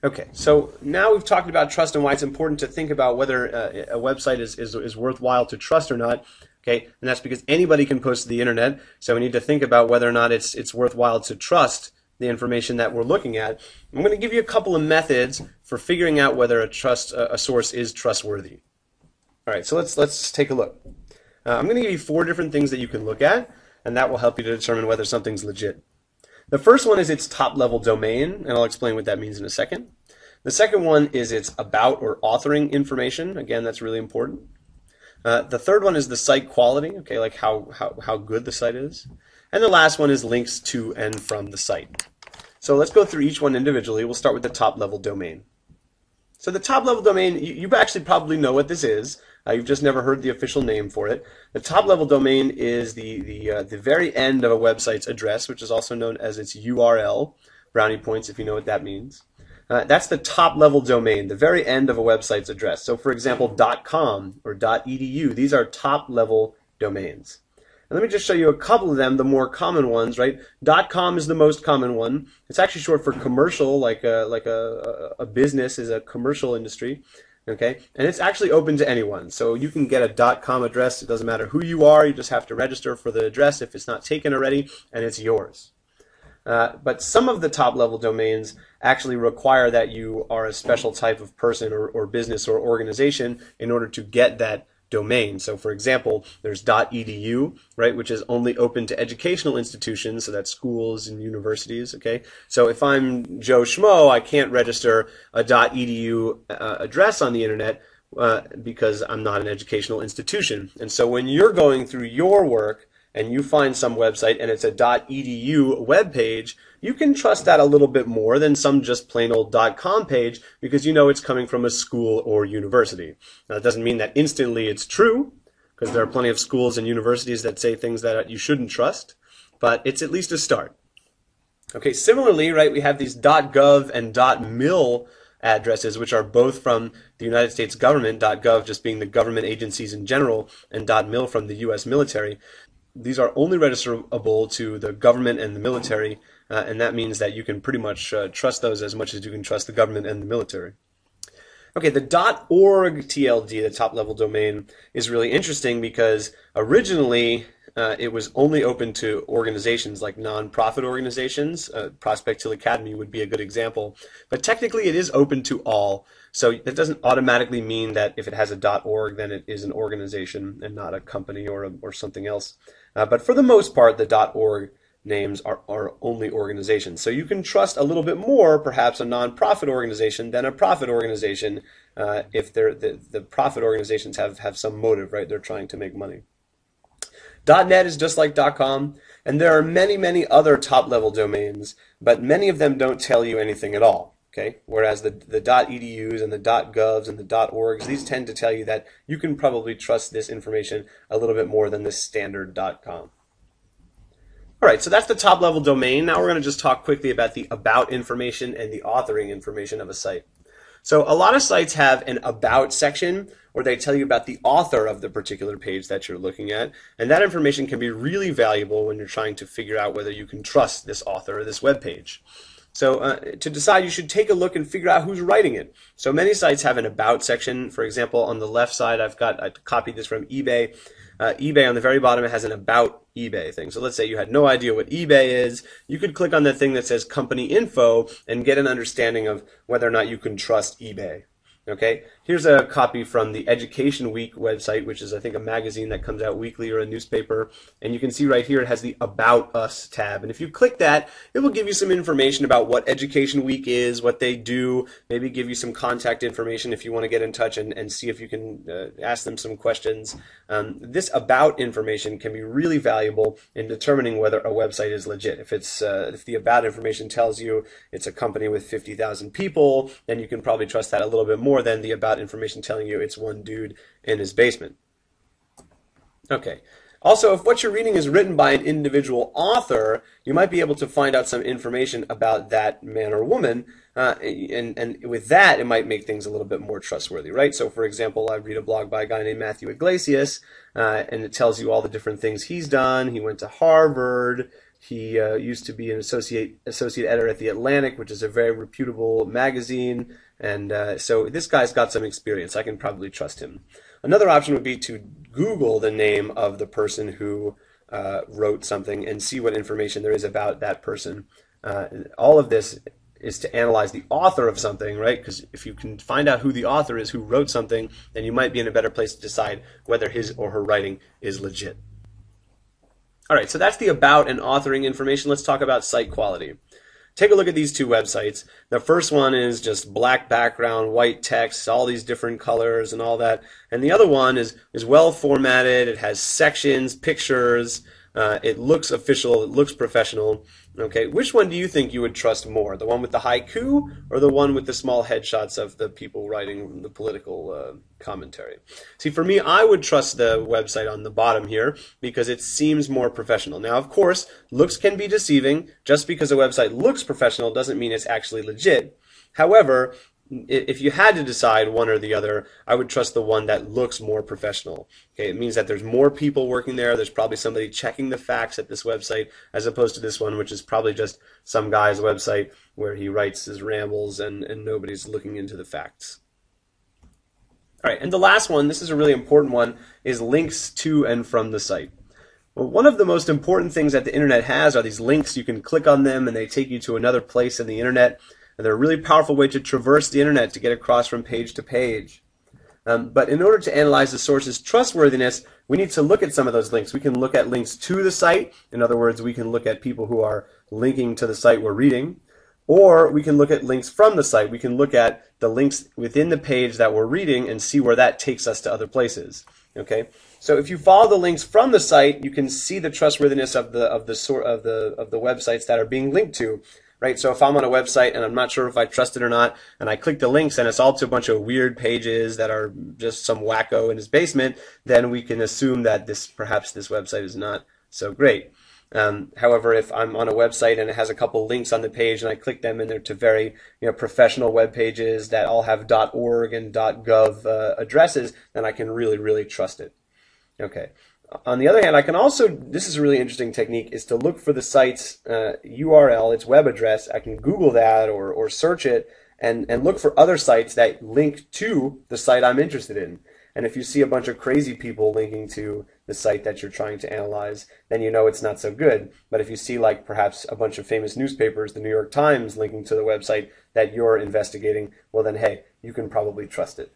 Okay, so now we've talked about trust and why it's important to think about whether a website is worthwhile to trust or not. Okay, and that's because anybody can post to the internet, so we need to think about whether or not it's worthwhile to trust the information that we're looking at. I'm going to give you a couple of methods for figuring out whether a source is trustworthy. All right, so let's take a look. I'm going to give you 4 different things that you can look at, and that will help you to determine whether something's legit. The first one is its top-level domain, and I'll explain what that means in a second. The second one is its about or authoring information. Again, that's really important. The third one is the site quality, okay, like how good the site is. And the last one is links to and from the site. So let's go through each one individually. We'll start with the top-level domain. So the top-level domain, you actually probably know what this is. You've just never heard the official name for it. The top-level domain is the very end of a website's address, which is also known as its URL. Brownie points if you know what that means. That's the top-level domain, the very end of a website's address. So, for example, .com or .edu, these are top-level domains. And let me just show you a couple of them, the more common ones, right? .com is the most common one. It's actually short for commercial, like a business is a commercial industry. Okay, and it's actually open to anyone. So you can get a .com address. It doesn't matter who you are. You just have to register for the address if it's not taken already, and it's yours. But some of the top-level domains actually require that you are a special type of person or business or organization in order to get that domain. So, for example, there's .edu, right, which is only open to educational institutions, so that's schools and universities, okay? So if I'm Joe Schmo, I can't register a .edu address on the internet because I'm not an educational institution. And so when you're going through your work and you find some website and it's a .edu web page, you can trust that a little bit more than some just plain old .com page because you know it's coming from a school or university. Now, it doesn't mean that instantly it's true, because there are plenty of schools and universities that say things that you shouldn't trust, but it's at least a start. Okay, similarly, right, we have these .gov and .mil addresses, which are both from the United States government, .gov just being the government agencies in general, and .mil from the U.S. military. These are only registerable to the government and the military, and that means that you can pretty much trust those as much as you can trust the government and the military. Okay, the .org TLD, the top-level domain, is really interesting because originally it was only open to organizations like non-profit organizations. Prospect Hill Academy would be a good example. But technically it is open to all. So that doesn't automatically mean that if it has a .org, then it is an organization and not a company or something else. But for the most part, the .org names are only organizations. So you can trust a little bit more, perhaps, a non-profit organization than a profit organization if the profit organizations have some motive, right? They're trying to make money. .net is just like .com, and there are many, many other top-level domains, but many of them don't tell you anything at all. Okay, whereas the .edus and the .govs and the .orgs, these tend to tell you that you can probably trust this information a little bit more than the standard .com. All right, so that's the top-level domain. Now we're going to just talk quickly about the about information and the authoring information of a site. So a lot of sites have an about section where they tell you about the author of the particular page that you're looking at, and that information can be really valuable when you're trying to figure out whether you can trust this author or this web page. So to decide, you should take a look and figure out who's writing it. So many sites have an about section. For example, on the left side, I copied this from eBay. eBay on the very bottom has an about eBay thing. So let's say you had no idea what eBay is. You could click on the thing that says company info and get an understanding of whether or not you can trust eBay. Okay, here's a copy from the Education Week website, which is, I think, a magazine that comes out weekly or a newspaper. And you can see right here it has the About Us tab. And if you click that, it will give you some information about what Education Week is, what they do, maybe give you some contact information if you want to get in touch and see if you can ask them some questions. This About information can be really valuable in determining whether a website is legit. If the About information tells you it's a company with 50,000 people, then you can probably trust that a little bit more than the about information telling you it's one dude in his basement. Okay. Also, if what you're reading is written by an individual author, you might be able to find out some information about that man or woman, and with that, it might make things a little bit more trustworthy, right? So, for example, I read a blog by a guy named Matthew Iglesias, and it tells you all the different things he's done. He went to Harvard, He used to be an associate editor at The Atlantic, which is a very reputable magazine, and so this guy's got some experience. I can probably trust him. Another option would be to Google the name of the person who wrote something and see what information there is about that person. All of this is to analyze the author of something, right? Because if you can find out who the author is, who wrote something, then you might be in a better place to decide whether his or her writing is legit. All right, so that's the about and authoring information. Let's talk about site quality. Take a look at these two websites. The first one is just black background, white text, all these different colors and all that. And the other one is well formatted. It has sections, pictures. It looks official. It looks professional. Okay, which one do you think you would trust more? The one with the haiku or the one with the small headshots of the people writing the political commentary? See, for me, I would trust the website on the bottom here because it seems more professional. Now, of course, looks can be deceiving. Just because a website looks professional doesn't mean it's actually legit. However, if you had to decide one or the other, I would trust the one that looks more professional. Okay, it means that there's more people working there. There's probably somebody checking the facts at this website as opposed to this one, which is probably just some guy's website where he writes his rambles and nobody's looking into the facts. All right, and the last one, this is a really important one, is links to and from the site. Well, one of the most important things that the internet has are these links. You can click on them and they take you to another place in the internet. And they're a really powerful way to traverse the internet to get across from page to page. But in order to analyze the source's trustworthiness, we need to look at some of those links. We can look at links to the site. In other words, we can look at people who are linking to the site we're reading. Or we can look at links from the site. We can look at the links within the page that we're reading and see where that takes us to other places. Okay? So if you follow the links from the site, you can see the trustworthiness of the websites that are being linked to. Right, so if I'm on a website and I'm not sure if I trust it or not, and I click the links and it's all to a bunch of weird pages that are just some wacko in his basement, then we can assume that perhaps this website is not so great. However, if I'm on a website and it has a couple links on the page and I click them and they're to very professional web pages that all have .org and .gov addresses, then I can really, really trust it. Okay. On the other hand, I can also, this is a really interesting technique, is to look for the site's URL, its web address. I can Google that or search it and look for other sites that link to the site I'm interested in. And if you see a bunch of crazy people linking to the site that you're trying to analyze, then you know it's not so good. But if you see like perhaps a bunch of famous newspapers, the New York Times linking to the website that you're investigating, well then hey, you can probably trust it.